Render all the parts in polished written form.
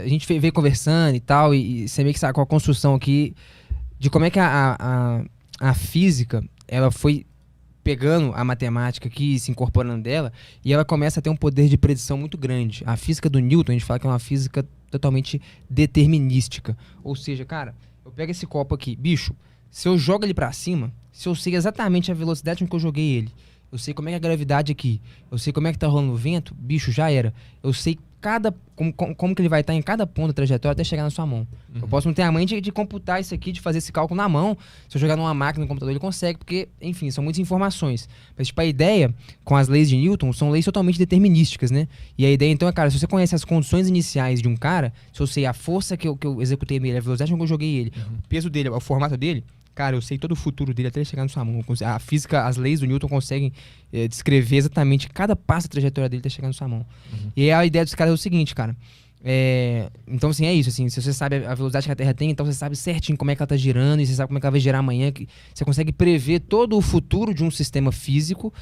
a gente veio conversando e tal, e você meio que sabe com a construção aqui de como é que a física, ela foi pegando a matemática aqui e se incorporando dela, e ela começa a ter um poder de predição muito grande. A física do Newton, a gente fala que é uma física totalmente determinística. Ou seja, cara, eu pego esse copo aqui, bicho, se eu jogo ele pra cima, se eu sei exatamente a velocidade com que eu joguei ele, eu sei como é que é a gravidade aqui, eu sei como é que tá rolando o vento, bicho, já era. Eu sei como que ele vai estar em cada ponto da trajetória até chegar na sua mão. Eu posso não ter a mãe de computar isso aqui, de fazer esse cálculo na mão. Se eu jogar numa máquina no computador, ele consegue, porque, enfim, são muitas informações. Mas, tipo, a ideia com as leis de Newton são leis totalmente determinísticas, né? E a ideia, então, é, cara, se você conhece as condições iniciais de um cara, se eu sei a força que eu executei nele, a velocidade com que eu joguei ele, o peso dele, o formato dele, cara, eu sei todo o futuro dele até ele chegar na sua mão. A física, as leis do Newton conseguem descrever exatamente cada passo da trajetória dele até chegar na sua mão. E a ideia dos caras é o seguinte, cara. Então, assim, é isso. Assim, se você sabe a velocidade que a Terra tem, então você sabe certinho como é que ela tá girando, e você sabe como é que ela vai girar amanhã. Você consegue prever todo o futuro de um sistema físico,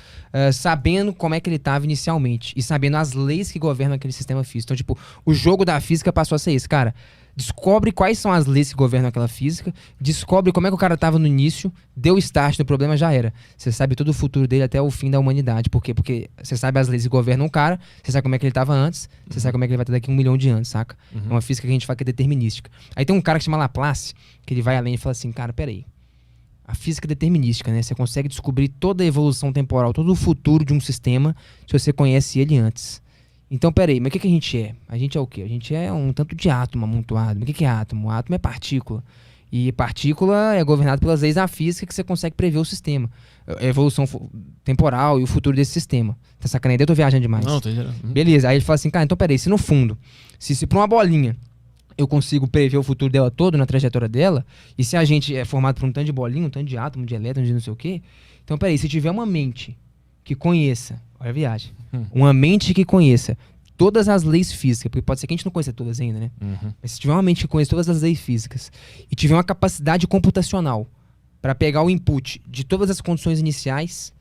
sabendo como é que ele estava inicialmente. E sabendo as leis que governam aquele sistema físico. Então, tipo, o jogo da física passou a ser isso, cara. Descobre quais são as leis que governam aquela física, descobre como é que o cara estava no início, deu start no problema, já era. Você sabe todo o futuro dele até o fim da humanidade. Por quê? Porque você sabe as leis que governam o cara, você sabe como é que ele estava antes, você sabe como é que ele vai estar daqui 1 milhão de anos, saca? É uma física que a gente fala que é determinística. Aí tem um cara que chama Laplace, que ele vai além e fala assim, cara, peraí. A física é determinística, né? Você consegue descobrir toda a evolução temporal, todo o futuro de um sistema, se você conhece ele antes. Então, peraí, mas o que a gente é? A gente é o quê? A gente é um tanto de átomo amontoado. Mas o que é átomo? Átomo é partícula. E partícula é governada pelas leis da física que você consegue prever o sistema. A evolução temporal e o futuro desse sistema. Tá sacaneando? Eu tô viajando demais. Não, tô entendendo. Beleza, aí ele fala assim, cara, então peraí, se no fundo, se pra uma bolinha eu consigo prever o futuro dela todo na trajetória dela, e se a gente é formado por um tanto de bolinha, um tanto de átomo, de elétron, de não sei o quê, então peraí, se tiver uma mente que conheça, olha a viagem, uma mente que conheça todas as leis físicas, porque pode ser que a gente não conheça todas ainda, né? Mas se tiver uma mente que conheça todas as leis físicas e tiver uma capacidade computacional para pegar o input de todas as condições iniciais,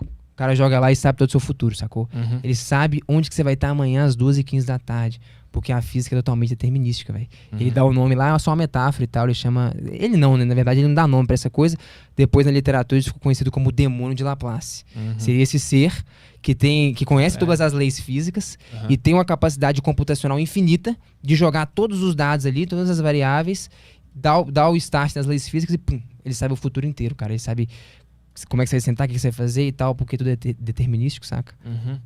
o cara joga lá e sabe todo o seu futuro, sacou? Ele sabe onde que você vai estar amanhã às 2h15 da tarde, porque a física é totalmente determinística, velho. Ele dá o nome lá, é só uma metáfora e tal, ele chama... Ele não, né? Na verdade, ele não dá nome pra essa coisa. Depois, na literatura, isso ficou conhecido como o demônio de Laplace. Seria esse ser que conhece todas as leis físicas e tem uma capacidade computacional infinita de jogar todos os dados ali, todas as variáveis, dar o start das leis físicas e pum, ele sabe o futuro inteiro, cara. Ele sabe como é que você vai sentar, o que você vai fazer e tal, porque tudo é determinístico, saca?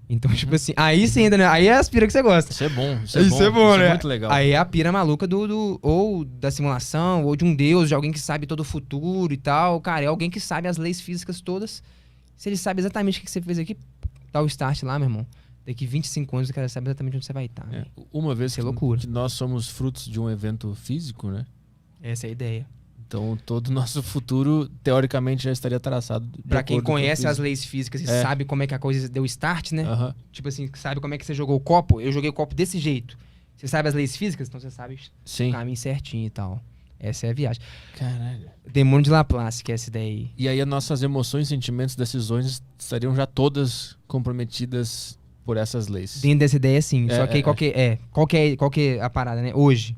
Então, tipo assim, aí você ainda, né? Aí é as pira que você gosta. Isso é bom, Isso é bom, né? É muito legal. Aí é a pira maluca ou da simulação, ou de um deus, de alguém que sabe todo o futuro e tal. Cara, é alguém que sabe as leis físicas todas. Se ele sabe exatamente o que você fez aqui, dá o start lá, meu irmão. Daqui 25 anos o cara sabe exatamente onde você vai estar. Uma vez que loucura. Que nós somos frutos de um evento físico, né? Essa é a ideia. Então, todo o nosso futuro, teoricamente, já estaria traçado. Pra quem conhece as leis físicas e sabe como é que a coisa deu start, né? Tipo assim, sabe como é que você jogou o copo? Eu joguei o copo desse jeito. Você sabe as leis físicas? Então você sabe o caminho certinho e tal. Essa é a viagem. Caralho. Demônio de Laplace, que é essa ideia aí. E aí as nossas emoções, sentimentos, decisões estariam já todas comprometidas por essas leis. Dentro dessa ideia, sim. Só que aí qual que é a parada, né? Hoje,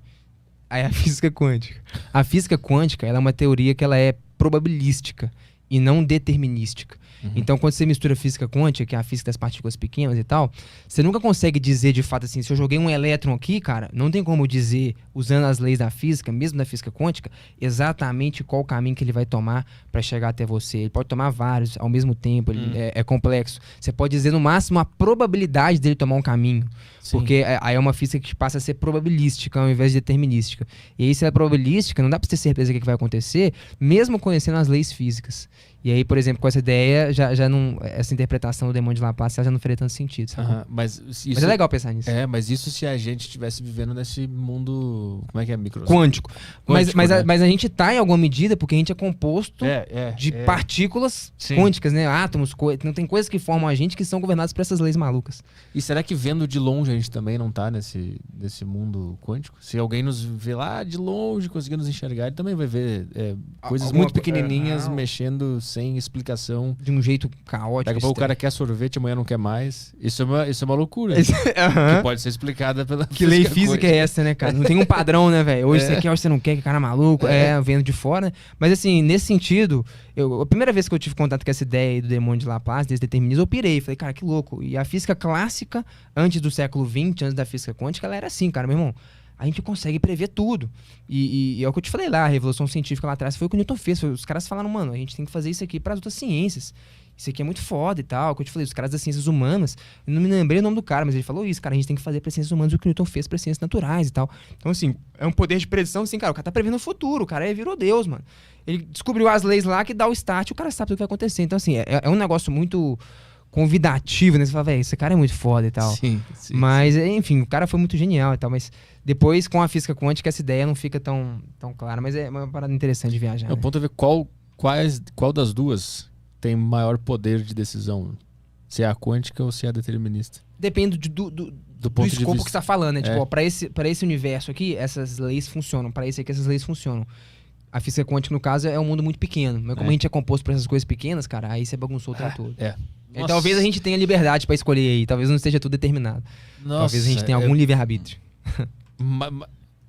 aí a física quântica. A física quântica, ela é uma teoria que ela é probabilística e não determinística. Então, quando você mistura física quântica, que é a física das partículas pequenas e tal, você nunca consegue dizer de fato assim, se eu joguei um elétron aqui, cara, não tem como dizer, usando as leis da física, mesmo da física quântica, exatamente qual o caminho que ele vai tomar para chegar até você. Ele pode tomar vários ao mesmo tempo, ele é complexo. Você pode dizer no máximo a probabilidade dele tomar um caminho. Sim. Porque aí é uma física que passa a ser probabilística ao invés de determinística. E aí, se é probabilística, não dá pra ter certeza do que vai acontecer, mesmo conhecendo as leis físicas. E aí, por exemplo, com essa ideia, já não, essa interpretação do demônio de Laplace já não faria tanto sentido, sabe? Mas é legal pensar nisso. Mas isso se a gente estivesse vivendo nesse mundo, como é que é? Quântico. Mas a gente tá em alguma medida porque a gente é composto de partículas quânticas, né? Átomos, não tem coisas que formam a gente que são governadas por essas leis malucas. E será que vendo de longe a gente também não tá nesse mundo quântico? Se alguém nos vê lá de longe, conseguir nos enxergar, ele também vai ver coisas muito pequenininhas mexendo sem explicação. De um jeito caótico. Daqui a pouco o cara quer sorvete, amanhã não quer mais. Isso é uma loucura. Aham. Que pode ser explicada pela Que lei física é essa, né, cara? Não tem um padrão, né, velho? Hoje você quer, hoje você não quer, que cara maluco. Vendo de fora. Né? Mas assim, nesse sentido, a primeira vez que eu tive contato com essa ideia aí do demônio de Laplace, desse determinismo, eu pirei. Falei, cara, que louco. E a física clássica, antes do século XX, antes da física quântica, ela era assim, cara, meu irmão. A gente consegue prever tudo. E é o que eu te falei lá, a revolução científica lá atrás foi o que o Newton fez. Os caras falaram, mano, a gente tem que fazer isso aqui para as outras ciências. Isso aqui é muito foda e tal. É o que eu te falei, os caras das ciências humanas, eu não me lembrei o nome do cara, mas ele falou isso, cara, a gente tem que fazer para ciências humanas o que o Newton fez para ciências naturais e tal. Então, assim, é um poder de predição, assim, cara, o cara tá prevendo o futuro, o cara virou Deus, mano. Ele descobriu as leis lá que dá o start, o cara sabe o que vai acontecer. Então, assim, é um negócio muito convidativo, né? Você fala, velho, esse cara é muito foda e tal. Sim. Mas, enfim, o cara foi muito genial e tal, mas depois, com a física quântica, essa ideia não fica tão clara, mas é uma parada interessante de viajar. O ponto é ver qual das duas tem maior poder de decisão. Se é a quântica ou se é a determinista. Depende do ponto de escopo vista. que você tá falando, né? Tipo, É. ó, pra esse universo aqui, essas leis funcionam. Pra esse aqui, essas leis funcionam. A física quântica, no caso, é um mundo muito pequeno. Mas como a gente é composto por essas coisas pequenas, cara, aí você bagunçou o tempo todo. Nossa. Talvez a gente tenha liberdade pra escolher aí. Talvez não esteja tudo determinado. Talvez a gente tenha algum livre-arbítrio.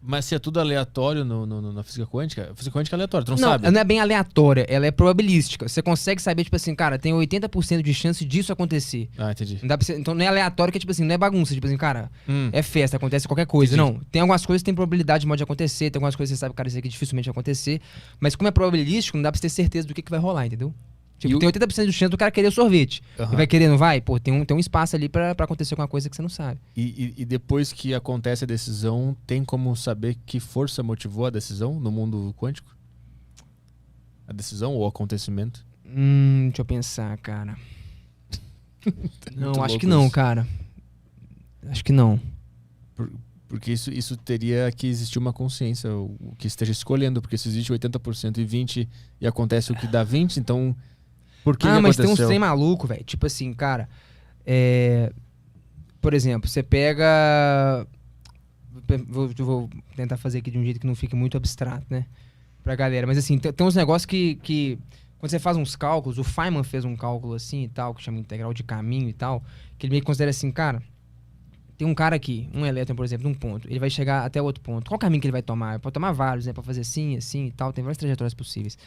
Mas se é tudo aleatório na física quântica, a física quântica é aleatória, tu não sabe? Não é bem aleatória, ela é probabilística. Você consegue saber, tipo assim, cara, tem 80% de chance disso acontecer. Ah, entendi. Não dá pra então não é aleatório, que é tipo assim, não é bagunça. Tipo assim, cara, é festa, acontece qualquer coisa. Entendi. Não, tem algumas coisas que tem probabilidade de modo de acontecer, tem algumas coisas que você sabe, cara, isso aqui dificilmente vai acontecer. Mas como é probabilístico, não dá pra você ter certeza do que vai rolar, entendeu? Tipo, tem 80% de chance do cara querer o sorvete. E vai querer, não vai? Pô, tem um espaço ali pra acontecer alguma coisa que você não sabe. E depois que acontece a decisão, tem como saber que força motivou a decisão no mundo quântico? A decisão ou o acontecimento? Deixa eu pensar, cara. Não, acho que não, cara. Acho que não. Porque isso teria que existir uma consciência, o que esteja escolhendo. Porque se existe 80% e 20% e acontece o que dá 20%, então... Por que mas aconteceu? tem uns trem maluco, velho. Tipo assim, cara. Por exemplo, você pega. Vou tentar fazer aqui de um jeito que não fique muito abstrato, né? Pra galera. Mas assim, tem uns negócios que quando você faz uns cálculos, o Feynman fez um cálculo assim e tal, que chama integral de caminho e tal, que ele meio que considera assim, cara. Tem um cara aqui, um elétron, por exemplo, num ponto. Ele vai chegar até outro ponto. Qual caminho que ele vai tomar? Ele pode tomar vários, né? Pra fazer assim, assim e tal. Tem várias trajetórias possíveis.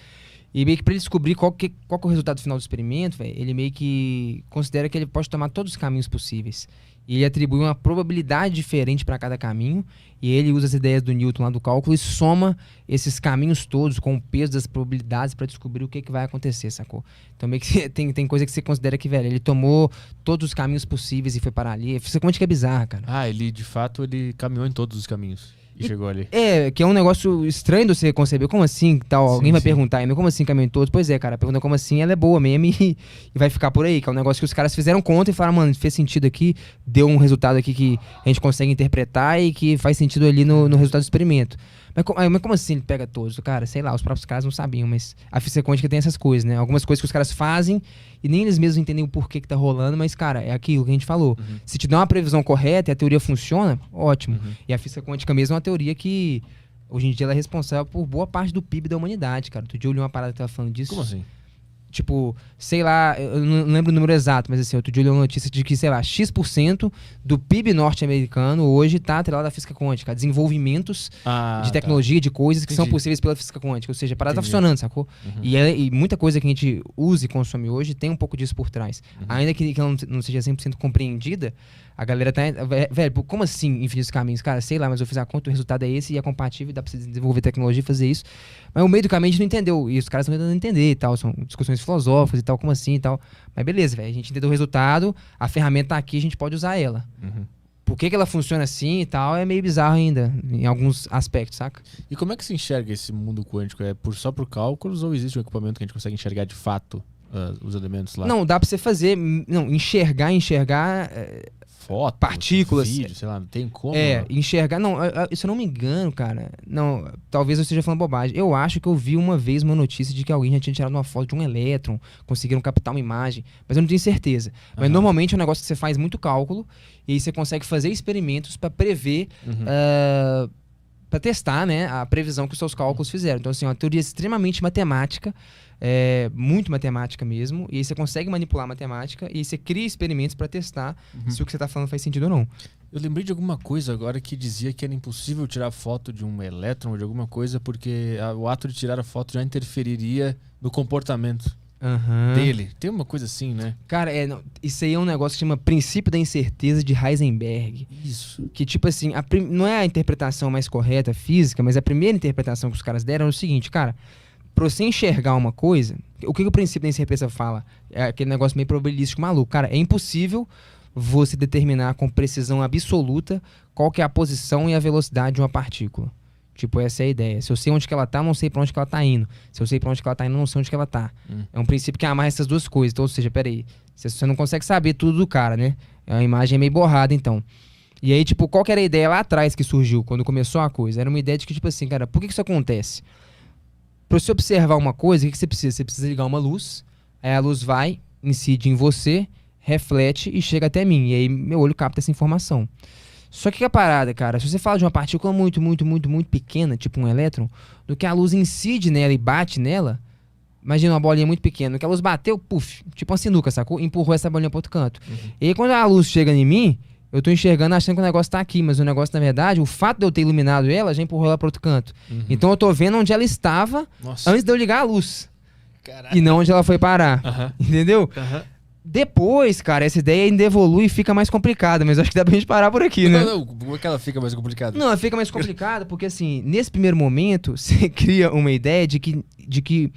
E meio que pra ele descobrir qual que é o resultado final do experimento, véio, ele meio que considera que ele pode tomar todos os caminhos possíveis. E ele atribui uma probabilidade diferente para cada caminho. E ele usa as ideias do Newton lá do cálculo e soma esses caminhos todos com o peso das probabilidades para descobrir o que vai acontecer, sacou? Então meio que tem coisa que você considera que, velho, ele tomou todos os caminhos possíveis e foi parar ali. Você conta que é bizarro, cara. Ele de fato ele caminhou em todos os caminhos. E chegou ali. Que é um negócio estranho de você conceber. Como assim? Tal? Alguém vai perguntar, como assim caminho todo? Pois é, cara, a pergunta como assim, ela é boa mesmo e vai ficar por aí. Que é um negócio que os caras fizeram conta e falaram, mano, fez sentido aqui, deu um resultado aqui que a gente consegue interpretar e que faz sentido ali no resultado do experimento. Mas como assim ele pega todos? Cara, sei lá, os próprios caras não sabiam, mas a física quântica tem essas coisas, né? Algumas coisas que os caras fazem e nem eles mesmos entendem o porquê que tá rolando, mas, cara, é aquilo que a gente falou. Se te dá uma previsão correta e a teoria funciona, ótimo. E a física quântica mesmo é uma teoria que, hoje em dia, ela é responsável por boa parte do PIB da humanidade, cara. Outro dia eu li uma parada que tava falando disso. Como assim? Tipo, sei lá, eu não lembro o número exato, mas assim, outro dia eu li uma notícia de que, sei lá, X% do PIB norte-americano hoje tá atrelado à física quântica, a desenvolvimentos de tecnologia, de coisas que são possíveis pela física quântica. Ou seja, a parada tá funcionando, sacou? E muita coisa que a gente usa e consome hoje tem um pouco disso por trás. Ainda que ela não seja 100% compreendida, a galera tá... Velho, como assim infinitos caminhos? Cara, sei lá, mas eu fiz a conta, o resultado é esse e é compatível, dá pra você desenvolver tecnologia e fazer isso. Mas o meio do caminho a gente não entendeu. E os caras estão tentando entender e tal. São discussões filosóficas e tal, como assim e tal. Mas beleza, velho. A gente entendeu o resultado, a ferramenta tá aqui, a gente pode usar ela. Por que ela funciona assim e tal, é meio bizarro ainda, em alguns aspectos, saca? E como é que se enxerga esse mundo quântico? É só por cálculos ou existe um equipamento que a gente consegue enxergar de fato os elementos lá? Não, dá pra você fazer... Não, enxergar... Foto, partículas, vídeo, sei lá, não tem como. Enxergar, não, se eu não me engano, cara, não, talvez eu esteja falando bobagem, eu acho que eu vi uma vez uma notícia de que alguém já tinha tirado uma foto de um elétron, conseguiram captar uma imagem, mas eu não tenho certeza. Mas normalmente é um negócio que você faz muito cálculo, e aí você consegue fazer experimentos para prever pra testar, né, a previsão que os seus cálculos fizeram. Então, assim, é uma teoria extremamente matemática, muito matemática mesmo, e aí você consegue manipular a matemática e aí você cria experimentos para testar se o que você tá falando faz sentido ou não. Eu lembrei de alguma coisa agora que dizia que era impossível tirar foto de um elétron ou de alguma coisa porque o ato de tirar a foto já interferiria no comportamento dele. Tem uma coisa assim, né? Cara, isso aí é um negócio que chama princípio da incerteza de Heisenberg. Isso. Que, tipo assim, não é a interpretação mais correta física, mas a primeira interpretação que os caras deram é o seguinte, cara, pra você enxergar uma coisa, o que o princípio da incerteza fala? É aquele negócio meio probabilístico maluco. Cara, é impossível você determinar com precisão absoluta qual que é a posição e a velocidade de uma partícula. Tipo, essa é a ideia. Se eu sei onde que ela tá, eu não sei pra onde que ela tá indo. Se eu sei pra onde que ela tá indo, eu não sei onde que ela tá. É um princípio que amarra essas duas coisas. Então, ou seja, peraí, você não consegue saber tudo do cara, né? É uma imagem meio borrada, então. E aí, tipo, qual que era a ideia lá atrás que surgiu, quando começou a coisa? Era uma ideia de que, tipo assim, cara, por que isso acontece? Pra você observar uma coisa, o que você precisa? Você precisa ligar uma luz, aí a luz vai, incide em você, reflete e chega até mim. E aí meu olho capta essa informação. Só que a parada, cara, se você fala de uma partícula muito, muito, muito, muito pequena, tipo um elétron, do que a luz incide nela e bate nela, imagina uma bolinha muito pequena, no que a luz bateu, puf, tipo uma sinuca, sacou? Empurrou essa bolinha pro outro canto. E aí quando a luz chega em mim, eu tô enxergando achando que o negócio tá aqui, mas o negócio, na verdade, o fato de eu ter iluminado ela já empurrou ela pro outro canto. Então eu tô vendo onde ela estava antes de eu ligar a luz. Caraca. E não onde ela foi parar. Entendeu? Depois, cara, essa ideia ainda evolui e fica mais complicada, mas eu acho que dá pra gente parar por aqui, né? Não, como é que ela fica mais complicada? Não, ela fica mais complicada porque, assim, nesse primeiro momento, você cria uma ideia de que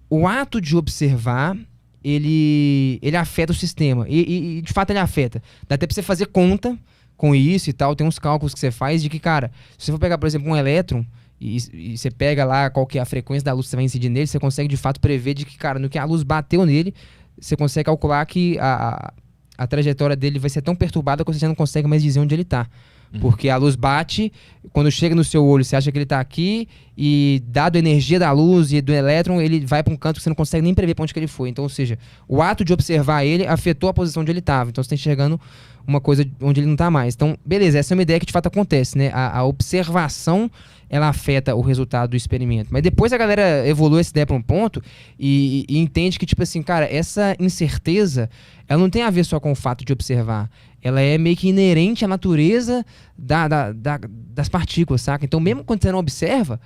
o ato de observar, ele afeta o sistema. E, de fato, ele afeta. Dá até pra você fazer conta com isso e tal. Tem uns cálculos que você faz de que, cara, se você for pegar, por exemplo, um elétron e você pega lá qual que é a frequência da luz que você vai incidir nele, você consegue, de fato, prever de que, cara, no que a luz bateu nele, você consegue calcular que a trajetória dele vai ser tão perturbada que você já não consegue mais dizer onde ele tá. Porque a luz bate, quando chega no seu olho, você acha que ele tá aqui, e dado a energia da luz e do elétron, ele vai para um canto que você não consegue nem prever para onde que ele foi. Então, ou seja, o ato de observar ele afetou a posição onde ele estava. Então, você tá enxergando uma coisa onde ele não tá mais. Então, beleza, essa é uma ideia que de fato acontece, né? A observação, ela afeta o resultado do experimento. Mas depois a galera evolui essa ideia para um ponto e entende que, tipo assim, cara, essa incerteza, ela não tem a ver só com o fato de observar. Ela é meio que inerente à natureza das partículas, saca? Então, mesmo quando você não observa,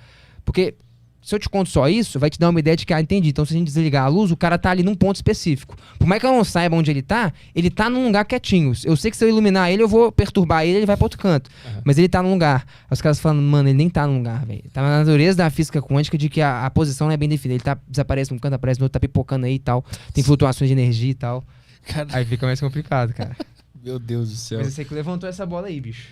porque se eu te conto só isso, vai te dar uma ideia de que, entendi. Então, se a gente desligar a luz, o cara tá ali num ponto específico. Por mais que eu não saiba onde ele tá num lugar quietinho. Eu sei que se eu iluminar ele, eu vou perturbar ele, ele vai pra outro canto. Mas ele tá num lugar. Aí os caras falam, mano, ele nem tá num lugar, velho. Tá na natureza da física quântica de que a posição não é bem definida. Ele desaparece num canto, aparece no outro, tá pipocando aí e tal. Tem flutuações de energia e tal. Aí fica mais complicado, cara. Meu Deus do céu. Mas você que levantou essa bola aí, bicho.